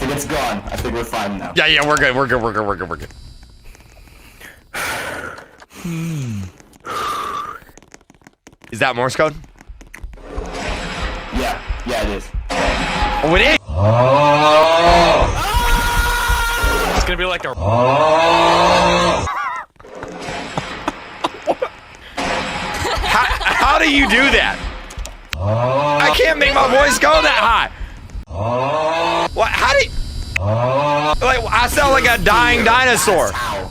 think it's gone. I think we're fine now. Yeah, we're good. We're good. Is that Morse code? Yeah, it is. Oh, it is. It's gonna be like a. How do you do that? I can't make my voice go that high. What? How do you? Like I sound like a dying dinosaur. Ow.